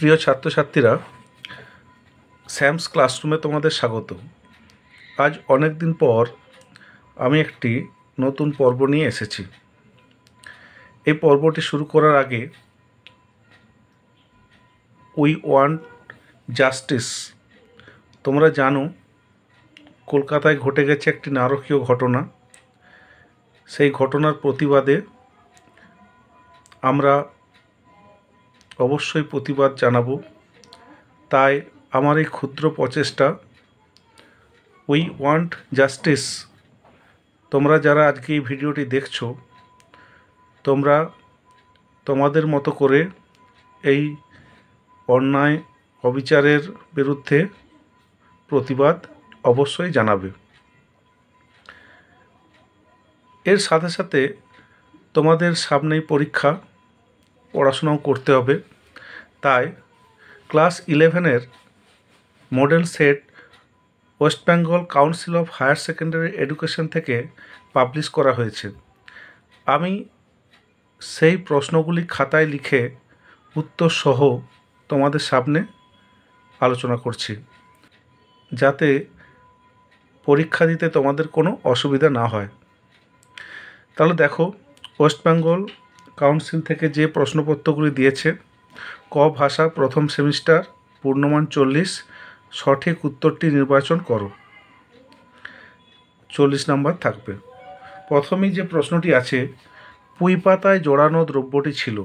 প্রিয় ছাত্রছাত্রীরা, স্যামস ক্লাসরুমে তোমাদের স্বাগত। আজ অনেক দিন পর আমি একটি নতুন পর্ব নিয়ে এসেছি। এই পর্বটি শুরু করার আগে উই ওয়ান্ট জাস্টিস। তোমরা জানো, কলকাতায় ঘটে গেছে একটি নারকীয় ঘটনা। সেই ঘটনার প্রতিবাদে আমরা অবশ্যই প্রতিবাদ জানাবো। তাই আমার এই ক্ষুদ্র প্রচেষ্টা উই ওয়ান্ট জাস্টিস। তোমরা যারা আজকে এই ভিডিওটি দেখছো, তোমরা তোমাদের মতো করে এই অন্যায় অবিচারের বিরুদ্ধে প্রতিবাদ অবশ্যই জানাবে। এর সাথে সাথে তোমাদের সামনেই পরীক্ষা, পড়াশোনাও করতে হবে। তাই ক্লাস 11-এর model set west Bengal council of higher secondary education থেকে পাবলিশ করা হয়েছে। আমি সেই প্রশ্নগুলি খাতায় লিখে উত্তর সহ তোমাদের সামনে আলোচনা করছি, যাতে পরীক্ষা দিতে তোমাদের কোনো অসুবিধা না হয়। তাহলে দেখো, ওয়েস্ট বেঙ্গল কাউন্সিল থেকে যে প্রশ্নপত্রগুলি দিয়েছে: ক ভাষা প্রথম সেমিস্টার, পূর্ণমান 40, সঠিক উত্তরটি নির্বাচন করো। 40 নাম্বার থাকবে। প্রথমেই যে প্রশ্নটি আছে, পুঁই পাতায় জড়ানো দ্রব্যটি ছিল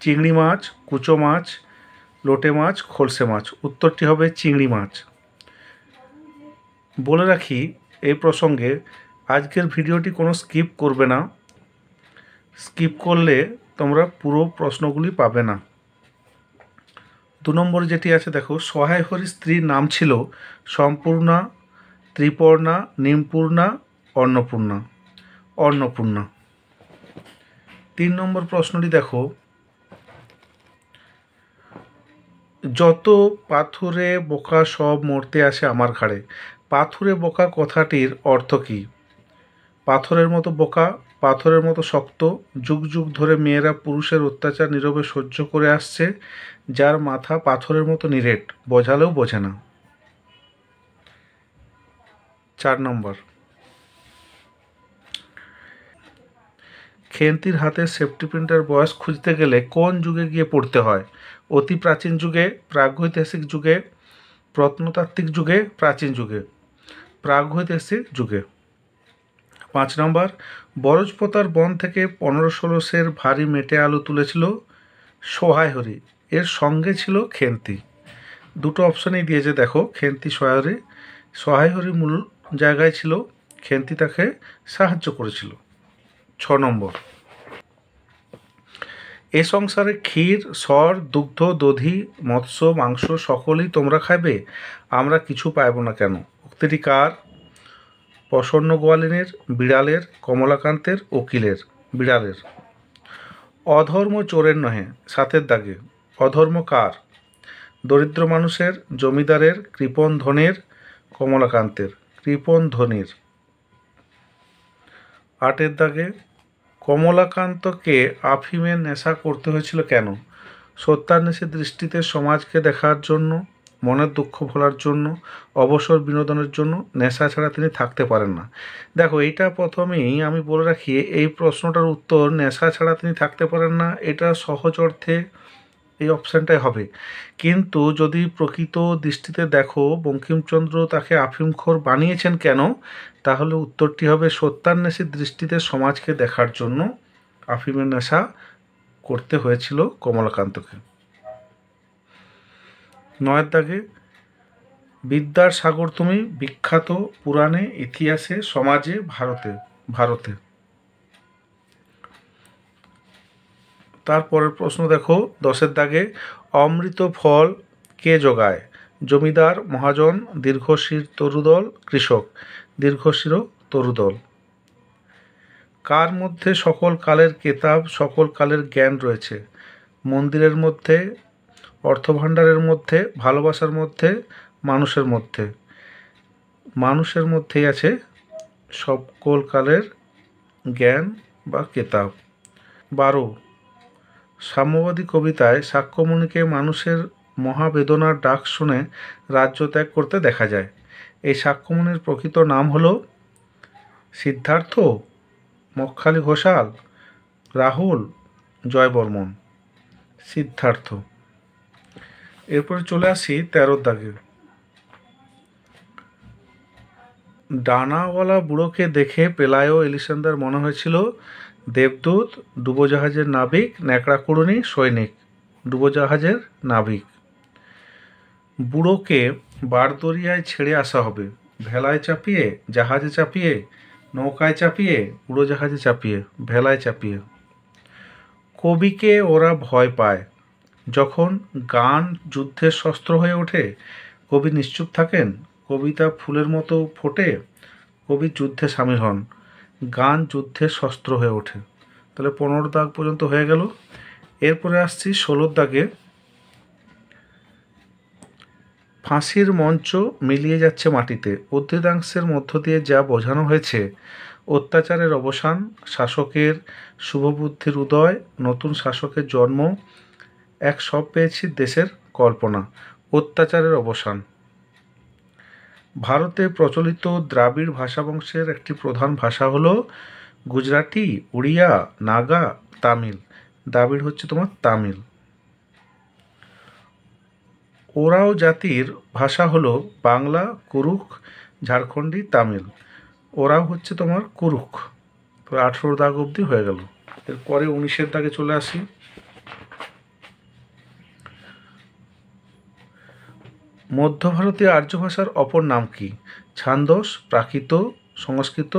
চিংড়ি মাছ, কুচো মাছ, লোটে মাছ, খলসে মাছ। উত্তরটি হবে চিংড়ি মাছ। বলে রাখি এই প্রসঙ্গে, আজকের ভিডিওটি কোনো স্কিপ করবে না। স্কিপ করলে তোমরা পুরো প্রশ্নগুলি পাবে না। 2 নম্বরে যেটি আছে দেখো, সহায় হরির স্ত্রীর নাম ছিল সম্পূর্ণা, ত্রিপর্ণা, নিমপূর্ণা, অন্নপূর্ণা। অন্নপূর্ণা। 3 নম্বর প্রশ্নটি দেখো, যত পাথুরে বোকা সব মরতে আসে আমার ঘাড়ে। পাথুরে বোকা কথাটির অর্থ কী? পাথরের মতো বোকা, পাথরের মতো শক্ত, যুগ যুগ ধরে মেয়েরা পুরুষের অত্যাচার নীরবে সহ্য করে আসছে, যার মাথা পাথরের মতো নিরেট, বোঝালেও বোঝে না। 4 নম্বর, খেন্তির হাতে সেফটি প্রিন্টার বয়স খুঁজতে গেলে কোন যুগে গিয়ে পড়তে হয়? অতি প্রাচীন যুগে, প্রাগৈতিহাসিক যুগে, প্রত্নতাত্ত্বিক যুগে, প্রাচীন যুগে। প্রাগৈতিহাসিক যুগে। 5 নম্বর, বরজপোতার বন থেকে 15-16 সের ভারী মেটে আলু তুলেছিল সহায় হরি, এর সঙ্গে ছিল খেন্তি। দুটো অপশানেই দিয়েছে দেখো, খেন্তি, সহায়। সহায় হরি মূল জায়গায় ছিল, খেন্তি তাকে সাহায্য করেছিল। 6 নম্বর, এ সংসারে ক্ষীর, সর, দুগ্ধ, দধি, মৎস্য, মাংস সকলেই তোমরা খাইবে, আমরা কিছু পাইব না কেন? উক্তিটি কার? প্রসন্ন গোয়ালিনীর, বিড়ালের, কমলাকান্তের, উকিলের। বিড়ালের। অধর্ম চোরের নহে, 7-এর দাগে। অধর্ম কার? দরিদ্র মানুষের, জমিদারের, কৃপণ ধনের, কমলাকান্তের। কৃপণ ধনীর। 8-এর দাগে, কমলাকান্তকে আফিমের নেশা করতে হয়েছিল কেন? সত্যান্বেষী দৃষ্টিতে সমাজকে দেখার জন্য, মনের দুঃখ ভোলার জন্য, অবসর বিনোদনের জন্য। নেশা ছাড়া তিনি থাকতে পারেন না। দেখো, এইটা প্রথমেই আমি বলে রাখি, এই প্রশ্নটার উত্তর নেশা ছাড়া তিনি থাকতে পারেন না, এটা সহজ অর্থে এই অপশানটাই হবে। কিন্তু যদি প্রকৃত দৃষ্টিতে দেখো বঙ্কিমচন্দ্র তাকে আফিমখোর বানিয়েছেন কেন, তাহলে উত্তরটি হবে সত্যান্বেষী দৃষ্টিতে সমাজকে দেখার জন্য আফিমের নেশা করতে হয়েছিল কমলাকান্তকে। 9-এর দাগে, বিদ্যার সাগর তুমি, বিখ্যাত পুরাণে, ইতিহাসে, সমাজে, ভারতে। তারপরের প্রশ্ন দেখো, 10-এর দাগে, অমৃত ফল কে যোগায়? জমিদার, মহাজন, দীর্ঘশির তরুদল, কৃষক। দীর্ঘশির তরুদল। কার মধ্যে সকল কালের কেতাব, সকল কালের জ্ঞান রয়েছে? মন্দিরের মধ্যে, অর্থভাণ্ডারের মধ্যে, ভালোবাসার মধ্যে, মানুষের মধ্যে। মানুষের মধ্যেই আছে সকল কালের জ্ঞান বা কেতাব। 12, সাম্যবাদী কবিতায় সাক্ষ্যমণিকে মানুষের মহাবেদনার ডাক শুনে রাজ্য ত্যাগ করতে দেখা যায়। এই সাক্ষ্যমণির প্রকৃত নাম হল সিদ্ধার্থ, মক্খালি ঘোষাল, রাহুল, জয়বর্মন। সিদ্ধার্থ। এরপরে চলে আসি 13 দাগে। ডানাওয়ালা বুড়োকে দেখে পেলায় এলিসান্দার মনে হয়েছিল দেবদূত, ডুবোজাহাজের নাবিক, ন্যাকড়াকুড়ুনি, সৈনিক। ডুবোজাহাজের নাবিক। বুড়োকে বারদরিয়ায় ছেড়ে আসা হবে, ভেলায় চাপিয়ে, জাহাজে চাপিয়ে, নৌকায় চাপিয়ে, উড়োজাহাজে চাপিয়ে, ভেলায় চাপিয়ে। কবিকে ওরা ভয় পায়। যখন গান যুদ্ধের শস্ত্র হয়ে ওঠে, কবি নিশ্চুপ থাকেন, কবিতা ফুলের মতো ফোটে, কবি যুদ্ধে সামিল হন, গান যুদ্ধের শস্ত্র হয়ে ওঠে। তাহলে 15 দাগ পর্যন্ত হয়ে গেল। এরপরে আসছি 16 দাগে। ফাঁসির মঞ্চ মিলিয়ে যাচ্ছে মাটিতে। উদ্ধৃতাংশের মধ্য দিয়ে যা বোঝানো হয়েছে, অত্যাচারের অবসান, শাসকের শুভবুদ্ধির উদয়, নতুন শাসকের জন্ম, এক সব পেয়েছি দেশের কল্পনা। অত্যাচারের অবসান। ভারতে প্রচলিত দ্রাবিড় ভাষাবংশের একটি প্রধান ভাষা হলো গুজরাটি, উড়িয়া, নাগা, তামিল। দ্রাবিড় হচ্ছে তোমার তামিল। ওরাও জাতির ভাষা হলো বাংলা, কুরুখ, ঝাড়খণ্ডী, তামিল। ওরাও হচ্ছে তোমার কুরুখ। তো 18 দাগ অবধি হয়ে গেল। এরপরে 19 দাগে চলে আসি। মধ্য ভারতীয় আর্য ভাষার অপর নাম কি? ছান্দস, প্রাকৃত, সংস্কৃত,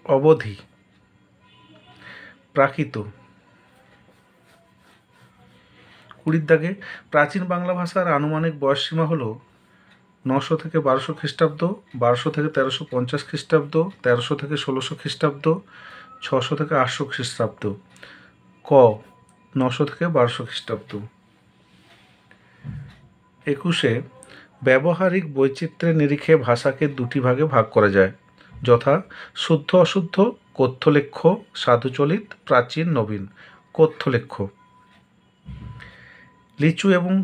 অবধি। প্রাকৃত। 20 দাগে প্রাচীন বাংলা ভাষার আনুমানিক বয়সসীমা হল 900 থেকে 1200 খ্রিস্টাব্দ, 1200 থেকে 1350 খ্রিস্টাব্দ, 1300 থেকে 1600 খ্রিস্টাব্দ, 600 থেকে 800 খ্রিস্টাব্দ। ক 900 থেকে 1200 খ্রিস্টাব্দ। 21 ব্যবহারিক বৈচিত্র্যের নিরিখে ভাষাকে দুটি ভাগে ভাগ করা যায়, যথা শুদ্ধ অশুদ্ধ, কথ্যলেখ্য, সাধুচলিত, প্রাচীন, নবীন। কথ্যলেখ্য। লিচু এবং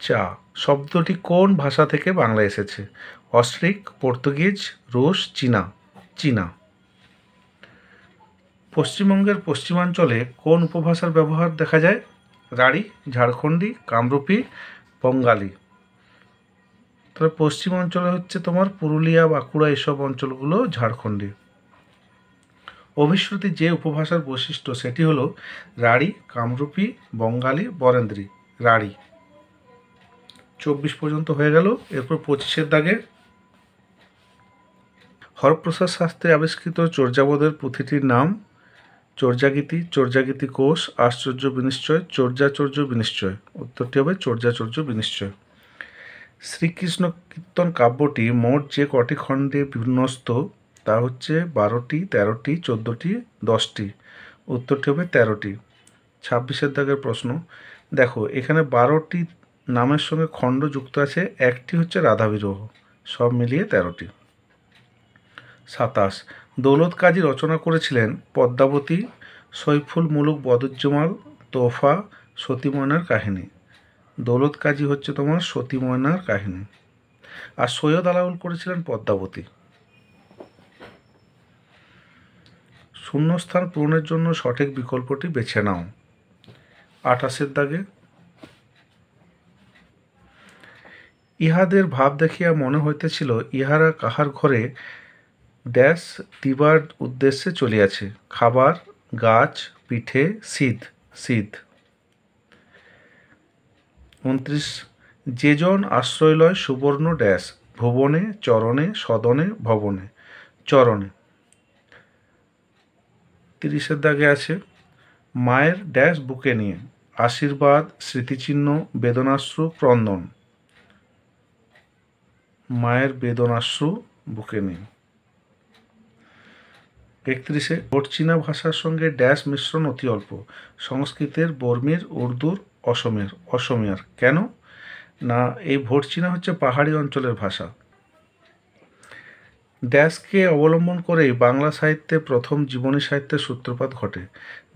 চা শব্দটি কোন ভাষা থেকে বাংলা এসেছে? অস্ট্রিক, পর্তুগিজ, রুশ, চীনা। চীনা। পশ্চিমবঙ্গের পশ্চিমাঞ্চলে কোন উপভাষার ব্যবহার দেখা যায়? রাঢ়ী, ঝাড়খণ্ডী, কামরূপী, বঙ্গালী। তবে পশ্চিমাঞ্চলে হচ্ছে তোমার পুরুলিয়া, বাঁকুড়া, এসব অঞ্চলগুলো ঝাড়খণ্ডী। অভিশ্রুতি যে উপভাষার বৈশিষ্ট্য সেটি হলো রাঢ়ী, কামরূপী, বঙ্গালী, বরেন্দ্রী। রাঢ়ী। 24 পর্যন্ত হয়ে গেল। এরপর 25 দাগে হরপ্রসাদ শাস্ত্রী আবিষ্কৃত চর্যাপদের পুঁথিটির নাম চর্যাগীতি, চর্যাগীতি কোষ, আশ্চর্য বিনিশ্চয়, চর্যাচর্য বিনিশ্চয়। উত্তরটি হবে চর্যাচর্য বিনিশ্চয়। শ্রীকৃষ্ণ কীর্তন কাব্যটি মোট যে কটি খণ্ডে বিন্যস্ত তা হচ্ছে 12টি, 13টি, 14টি, 10টি। উত্তরটি হবে 13টি। 26 দাগের প্রশ্ন। দেখো এখানে 12টি নামের সঙ্গে খণ্ড যুক্ত আছে, একটি হচ্ছে রাধাবিরহ, সব মিলিয়ে 13টি। 27 দৌলত কাজী রচনা করেছিলেন পদ্মাবতী, সৈফুল মুলুক বদুজ্জমাল, তোহফা, সতী ময়নার কাহিনী। দৌলত কাজী হচ্ছে তোমার সতী ময়নার কাহিনী, আর সৈয়দ আলাউল করেছিলেন পদ্মাবতী। শূন্যস্থান পূরণের জন্য সঠিক বিকল্পটি বেছে নাও। 28 দাগে ইহাদের ভাব দেখিয়া মনে হইতেছিল ইহারা কাহার ঘরে ড্যাশ দিবার উদ্দেশ্যে চলিয়াছে। খাবার, গাছ, পিঠে, সিদ্ধ। সিদ্ধ। 29 যেজন আশ্রয়লয় সুবর্ণ ড্যাশ ভুবনে, চরণে, সদনে, ভবনে। চরণে। 30 দাগে আছে মায়ের ড্যাশ বুকে নিয়ে, আশীর্বাদ, স্মৃতিচিহ্ন, বেদনাশ্রু, ক্রন্দন। মায়ের বেদনাশ্রু বুকে নিয়ে। 31 ভোটচীনা ভাষার সঙ্গে ড্যাশ মিশ্রণ অতি অল্প, সংস্কৃতের, বর্মীর, উর্দুর, অসমিয়ার। কেন না এই ভোটচীনা হচ্ছে পাহাড়ি অঞ্চলের ভাষা। ড্যাশকে অবলম্বন করেই বাংলা সাহিত্যে প্রথম জীবনী সাহিত্যের সূত্রপাত ঘটে।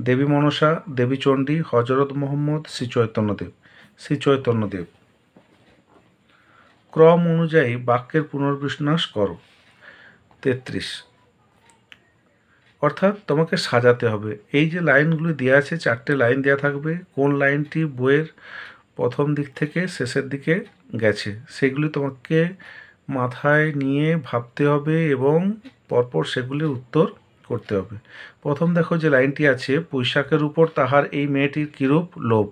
দেবী মনসা, দেবী চণ্ডী, হজরত মোহাম্মদ, শ্রী চৈতন্যদেব। ক্রম অনুযায়ী বাক্যের পুনর্বিন্যাস করো। 33। অর্থাৎ তোমাকে সাজাতে হবে। এই যে লাইনগুলি দেওয়া আছে, 4টে লাইন দেওয়া থাকবে, কোন লাইনটি বইয়ের প্রথম দিক থেকে শেষের দিকে গেছে সেগুলি তোমাকে মাথায় নিয়ে ভাবতে হবে এবং পরপর সেগুলির উত্তর করতে হবে। প্রথম দেখো যে লাইনটি আছে, পুঁইশাকের উপর তাহার এই মেয়েটির কিরূপ লোভ।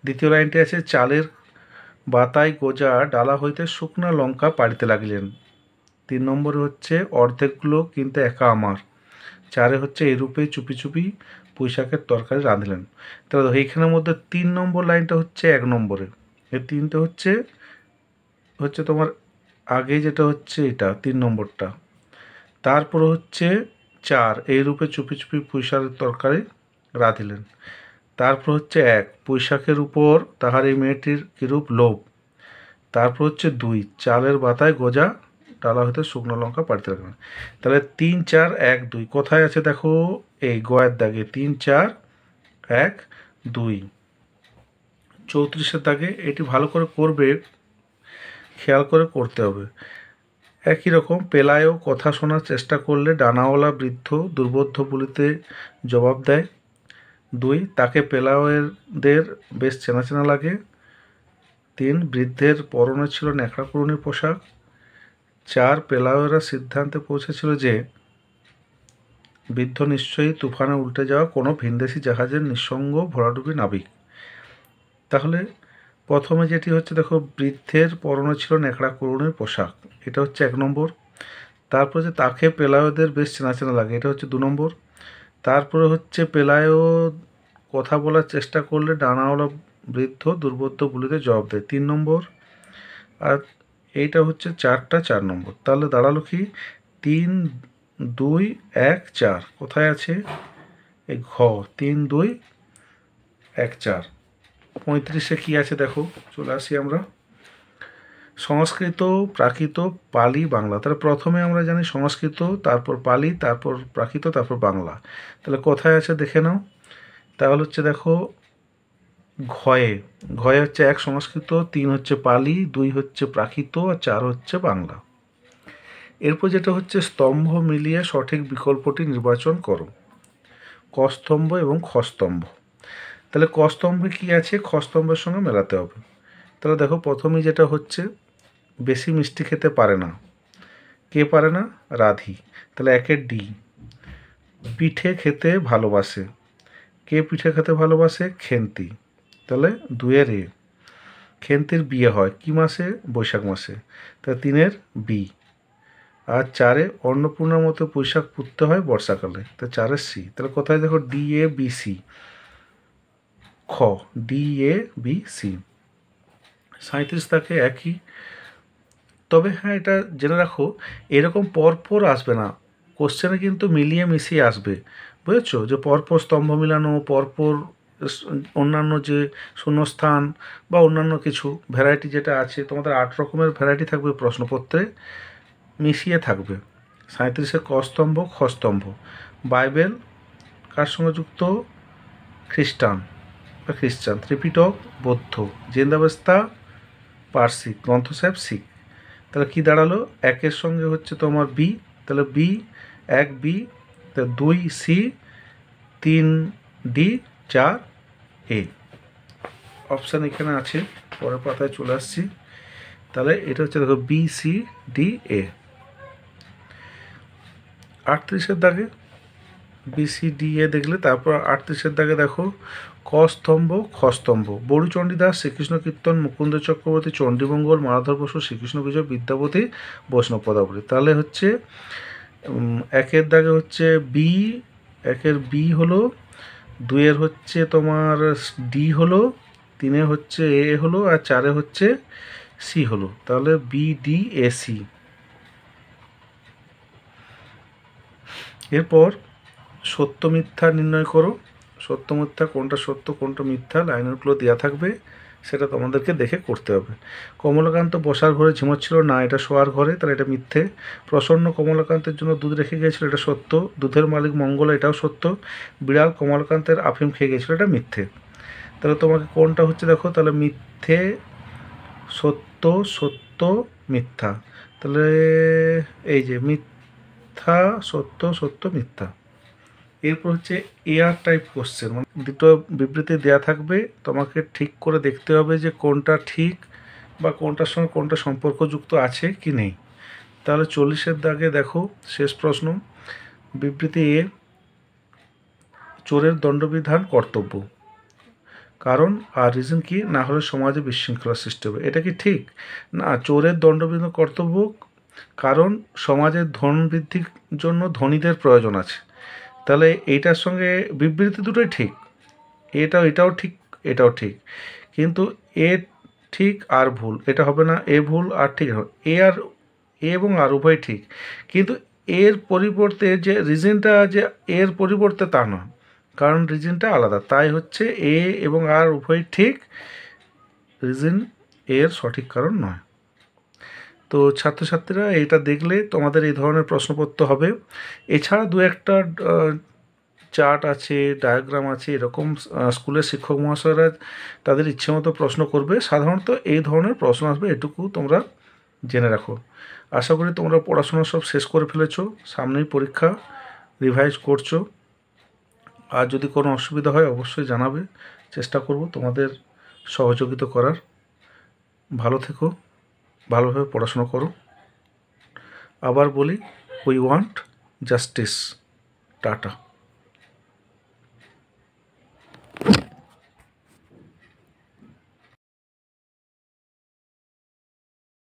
দ্বিতীয় লাইনটি আছে, চালের বাতায় গোজা ডালা হইতে শুকনা লঙ্কা পাড়িতে লাগিলেন। 3 নম্বরে হচ্ছে, অর্ধেকগুলো কিন্তু একা আমার। 4 হচ্ছে, এরূপে চুপি চুপি পুঁইশাকের তরকারি রাঁধিলেন। তাহলে এইখানের মধ্যে 3 নম্বর লাইনটা হচ্ছে 1 নম্বরে, এই 3টে হচ্ছে তোমার আগে যেটা হচ্ছে এটা 3 নম্বরটা। তারপরে হচ্ছে 4, এই রূপে চুপি চুপি পুঁইশাকের তরকারি রাঁধিলেন। তারপর হচ্ছে 1, পুঁইশাকের উপর তাহার এই মেয়েটির কিরূপ লোভ। তারপর হচ্ছে 2, চালের বাতায় গোজা ডালা হইতে শুকনো লঙ্কা পাড়িতে লাগলেন। তাহলে 3, 4, 1, 2 কোথায় আছে দেখো, এই গয়ের দাগে 3, 4, 1, 2। 34-এর দাগে এটি ভালো করে করবে, খেয়াল করে করতে হবে। একই রকম, পেলায়ও কথা শোনার চেষ্টা করলে ডানাওয়ালা বৃদ্ধ দুর্বোধ্য বলিতে জবাব দেয়। 2, তাকে পেলাওয়েদের বেশ চেনা চেনা লাগে। 3, বৃদ্ধের পরনে ছিল ন্যাকড়া কুড়ুনির পোশাক। 4, পেলাওয়েরা সিদ্ধান্তে পৌঁছেছিল যে বৃদ্ধ নিশ্চয়ই তুফানে উল্টে যাওয়া কোনো ভিনদেশি জাহাজের নিঃসঙ্গ ভরাডুবি নাবিক। তাহলে প্রথমে যেটি হচ্ছে দেখো, বৃদ্ধের পরনে ছিল ন্যাকড়া কুড়ুনির পোশাক, এটা হচ্ছে 1 নম্বর। তারপর যে তাকে পেলাওদের বেশ চেনা চেনা লাগে, এটা হচ্ছে 2 নম্বর। তারপরে হচ্ছে, পেলায়ও কথা বলার চেষ্টা করলে ডানাওয়ালা বৃদ্ধ দুর্বোধ্য বলিতে জবাব দেয়, 3 নম্বর। আর এইটা হচ্ছে 4 নম্বর। তাহলে দাঁড়ালো কি, 3, 2, 1, 4 কোথায় আছে, এই ঘ, 3, 2, 1, 4। 35-এ কী আছে দেখো, চলে আসি আমরা। সংস্কৃত, প্রাকৃত, পালি, বাংলা। তাহলে প্রথমে আমরা জানি সংস্কৃত, তারপর পালি, তারপর প্রাকৃত, তারপর বাংলা। তাহলে কোথায় আছে দেখে নাও। তাহলে হচ্ছে দেখো, ঘয়ে হচ্ছে 1 সংস্কৃত, 3 হচ্ছে পালি, 2 হচ্ছে প্রাকৃত, আর 4 হচ্ছে বাংলা। এরপর যেটা হচ্ছে, স্তম্ভ মিলিয়ে সঠিক বিকল্পটি নির্বাচন করো। ক স্তম্ভ এবং খ স্তম্ভ। তাহলে ক স্তম্ভে কী আছে, খ স্তম্ভের সঙ্গে মেলাতে হবে। তাহলে দেখো, প্রথমেই যেটা হচ্ছে, বেশি মিষ্টি খেতে পারে না। কে পারে না, রাধি। তাহলে 1-এর ডি। পিঠে খেতে ভালোবাসে। কে পিঠে খেতে ভালোবাসে, খেন্তি। তাহলে 2-এর এ। খেন্তির বিয়ে হয় কি মাসে, বৈশাখ মাসে। তাহলে 3-এর বি। আর 4-এ অন্নপূর্ণার মতো পোশাক পুততে হয় বর্ষাকালে, তো 4-এর সি। তাহলে কোথায় দেখো, ডি এ বি সি, খ, ডি এ বি সি। 37 থাকে একই। তবে হ্যাঁ, এটা জেনে রাখো, এরকম পরপর আসবে না, কোশ্চেনে কিন্তু মিলিয়ে মিশিয়ে আসবে, বুঝেছো, যে পরপর স্তম্ভ মিলানো, পরপর অন্যান্য যে শূন্যস্থান বা অন্যান্য কিছু ভ্যারাইটি যেটা আছে, তোমাদের 8 রকমের ভ্যারাইটি থাকবে প্রশ্নপত্রে, মিশিয়ে থাকবে। 37-এ ক স্তম্ভ, খ স্তম্ভ। বাইবেল কার সঙ্গে যুক্ত, খ্রিস্টান বা খ্রিস্টান। ত্রিপিটক বৌদ্ধ। জিন্দাবেস্তা পার্সি। গ্রন্থ সাহেব শিখ। তাহলে কী দাঁড়ালো, 1-এর সঙ্গে হচ্ছে তোমার বি, তাহলে বি, 1 বি, 2 সি, 3 ডি, 4 এ। অপশান এখানে আছে, পরের পাতায় চলে আসছি। তাহলে এটা হচ্ছে দেখো, বি সি ডি এ। 38-এর দাগে বি সি ডি এ দেখলে, তারপর 38-এর দাগে দেখো, ক স্তম্ভ, খ স্তম্ভ। বড়ু চণ্ডীদাস, শ্রীকৃষ্ণ কীর্তন, মুকুন্দ চক্রবর্তী, চণ্ডীমঙ্গল, মালাধর বসু, শ্রীকৃষ্ণ বিজয়, বিদ্যাপতি, বৈষ্ণব পদাবলী। তাহলে হচ্ছে 1-এর দাগে হচ্ছে বি, 1-এর বি হলো, 2-এর হচ্ছে তোমার ডি হলো, 3-এ হচ্ছে এ হলো, আর 4-এ হচ্ছে সি হলো। তাহলে বি ডি এ সি। এরপর সত্য মিথ্যা নির্ণয় করো। সত্য মিথ্যা, কোনটা সত্য কোনটা মিথ্যা, লাইনেরগুলো দেওয়া থাকবে। সেটা তোমাদেরকে দেখে করতে হবে। কমলাকান্ত বসার ঘরে ঝিমোচ্ছিল না, এটা শোয়ার ঘরে, তাহলে এটা মিথ্যে। প্রসন্ন কমলাকান্তের জন্য দুধ রেখে গিয়েছিল, এটা সত্য। দুধের মালিক মঙ্গল, এটাও সত্য। বিড়াল কমলাকান্তের আফিম খেয়ে গিয়েছিল, এটা মিথ্যে। তাহলে তোমাকে কোনটা হচ্ছে দেখো, তাহলে মিথ্যে, সত্য, সত্য, মিথ্যা। তাহলে এই যে মিথ্যা, সত্য, সত্য, মিথ্যা। এরপর হচ্ছে এয়ার টাইপ কোশ্চেন, মানে দুটো বিবৃতি দেয়া থাকবে, তোমাকে ঠিক করে দেখতে হবে যে কোনটা ঠিক বা কোনটার সঙ্গে কোনটা সম্পর্কযুক্ত আছে কি নেই। তাহলে 40-এর দাগে দেখো শেষ প্রশ্ন, বিবৃতি এ, চোরের দণ্ডবিধান কর্তব্য, কারণ আর রিজন কি, না হলে সমাজে বিশৃঙ্খলা সৃষ্টি হবে। এটা কি ঠিক? না, চোরের দণ্ডবিধান কর্তব্য কারণ সমাজের ধন বৃদ্ধির জন্য ধনীদের প্রয়োজন আছে। তাহলে এইটার সঙ্গে বিবৃতি দুটোই ঠিক, এটাও ঠিক, এটাও ঠিক, কিন্তু এ ঠিক আর ভুল, এটা হবে না। এ ভুল আর ঠিক হবে, এ এবং আর উভয় ঠিক, কিন্তু এর পরিবর্তে যে রিজনটা, যে এর পরিবর্তে তা নয়, কারণ রিজনটা আলাদা, তাই হচ্ছে এ এবং আর উভয় ঠিক, রিজন এর সঠিক কারণ নয়। তো ছাত্রছাত্রীরা এইটা দেখলে তোমাদের এই ধরনের প্রশ্নপত্র হবে। এছাড়া দু একটা চার্ট আছে, ডায়াগ্রাম আছে, এরকম স্কুলের শিক্ষক মহাশয়রা তাদের ইচ্ছে মতো প্রশ্ন করবে, সাধারণত এই ধরনের প্রশ্ন আসবে, এটুকু তোমরা জেনে রাখো। আশা করি তোমরা পড়াশোনা সব শেষ করে ফেলেছো, সামনেই পরীক্ষা, রিভাইজ করছো। আর যদি কোনো অসুবিধা হয় অবশ্যই জানাবে, চেষ্টা করব তোমাদের সহযোগিতা করার। ভালো থেকো, ভালোভাবে পড়াশোনা করো। আবার বলি, উই ওয়ান্ট জাস্টিস। টাটা।